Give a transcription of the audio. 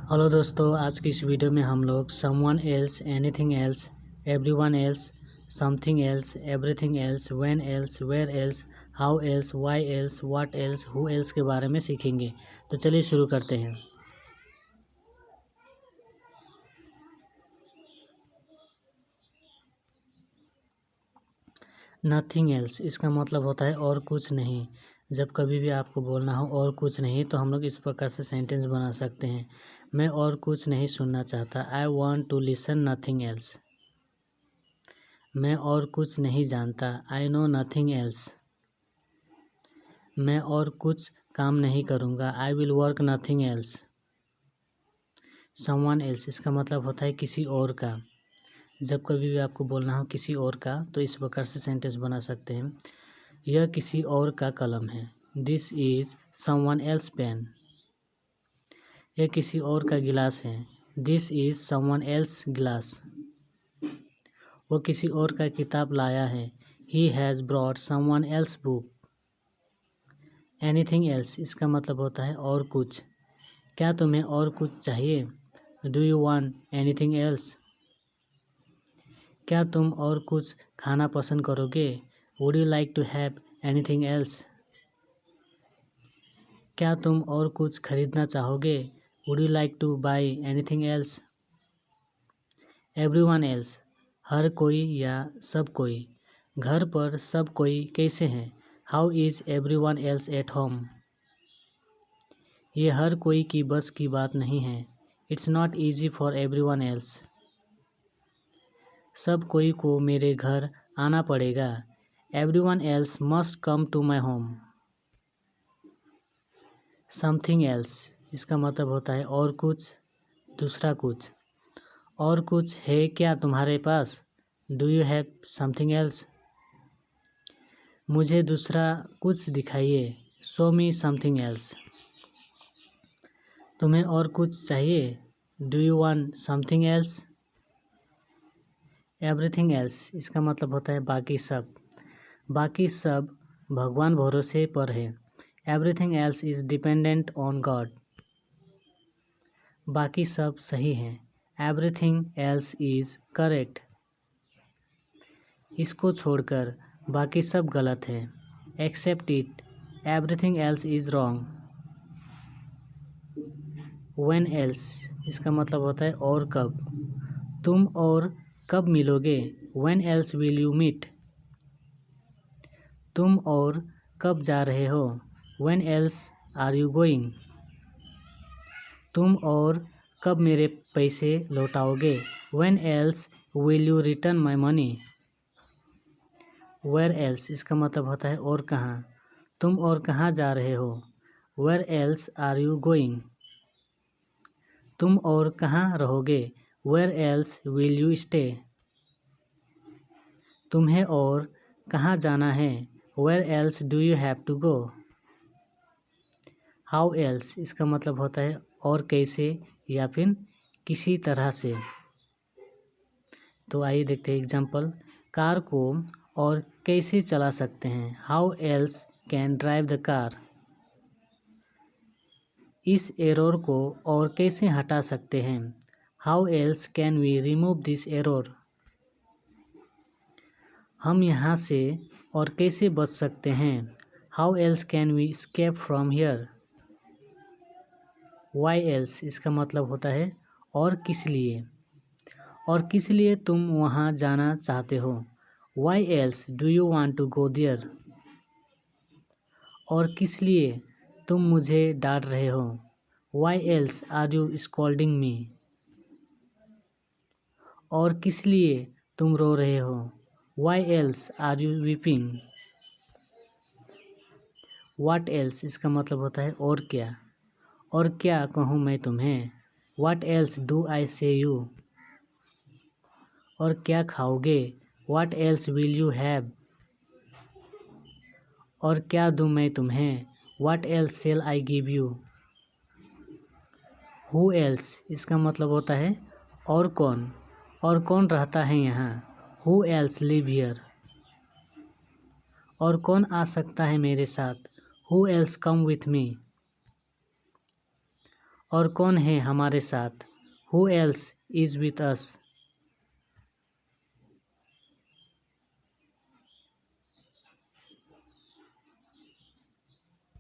Hello दोस्तों, आज की इस वीडियो में हम लोग someone else, anything else, everyone else, something else, everything else, when else, where else, how else, why else, what else, who else के बारे में सीखेंगे। तो चलिए शुरू करते हैं। नथिंग एल्स इसका मतलब होता है और कुछ नहीं। जब कभी भी आपको बोलना हो और कुछ नहीं तो हम लोग इस प्रकार से सेंटेंस बना सकते हैं। मैं और कुछ नहीं सुनना चाहता। I want to listen nothing else. मैं और कुछ नहीं जानता। I know nothing else. मैं और कुछ काम नहीं करूँगा। I will work nothing else. Someone else इसका मतलब होता है किसी और का। जब कभी भी आपको बोलना हो किसी और का तो इस प्रकार से सेंटेंस बना सकते हैं। यह किसी और का कलम है। This is someone else pen. यह किसी और का गिलास है। दिस इज समवन एल्स गिलास। वो किसी और का किताब लाया है। He has brought someone else book. Anything else इसका मतलब होता है और कुछ। क्या तुम्हें और कुछ चाहिए? Do you want anything else? क्या तुम और कुछ खाना पसंद करोगे? Would you like to have anything else? क्या तुम और कुछ खरीदना चाहोगे? Would you like to buy anything else? Everyone else हर कोई या सब कोई। घर पर सब कोई कैसे हैं? How is everyone else at home? ये हर कोई की बस की बात नहीं है। It's not easy for everyone else. सब कोई को मेरे घर आना पड़ेगा। Everyone else must come to my home. Something else इसका मतलब होता है और कुछ, दूसरा कुछ। और कुछ है क्या तुम्हारे पास? Do you have something else? मुझे दूसरा कुछ दिखाइए। Show me something else. तुम्हें और कुछ चाहिए? Do you want something else? Everything else इसका मतलब होता है बाकी सब। बाकी सब भगवान भरोसे पर है। Everything else is dependent on God. बाकी सब सही हैं। Everything else is correct. इसको छोड़कर बाकी सब गलत है। Except it everything else is wrong. When else इसका मतलब होता है और कब। तुम और कब मिलोगे? When else will you meet? तुम और कब जा रहे हो? When else are you going? तुम और कब मेरे पैसे लौटाओगे? When else will you return my money? Where else इसका मतलब होता है और कहाँ। तुम और कहाँ जा रहे हो? Where else are you going? तुम और कहाँ रहोगे? Where else will you stay? तुम्हें और कहाँ जाना है? Where else do you have to go? How else इसका मतलब होता है और कैसे या फिर किसी तरह से। तो आइए देखते हैं एग्जाम्पल। कार को और कैसे चला सकते हैं? How else can drive the car. इस एरर को और कैसे हटा सकते हैं? How else can we remove this error. हम यहाँ से और कैसे बच सकते हैं? How else can we escape from here. Why else इसका मतलब होता है और किस लिए। और किस लिए तुम वहाँ जाना चाहते हो? Why else do you want to go there. और किस लिए तुम मुझे डांट रहे हो? Why else are you scolding me. और किस लिए तुम रो रहे हो? Why else are you weeping. What else इसका मतलब होता है और क्या। और क्या कहूँ मैं तुम्हें? वाट एल्स डू आई से यू। और क्या खाओगे? वाट एल्स विल यू हैव। और क्या दूँ मैं तुम्हें? वाट else shall I give you. Who else इसका मतलब होता है और कौन रहता है यहाँ? Who else live here. और कौन आ सकता है मेरे साथ? Who else come with me. और कौन है हमारे साथ? Who else is with us?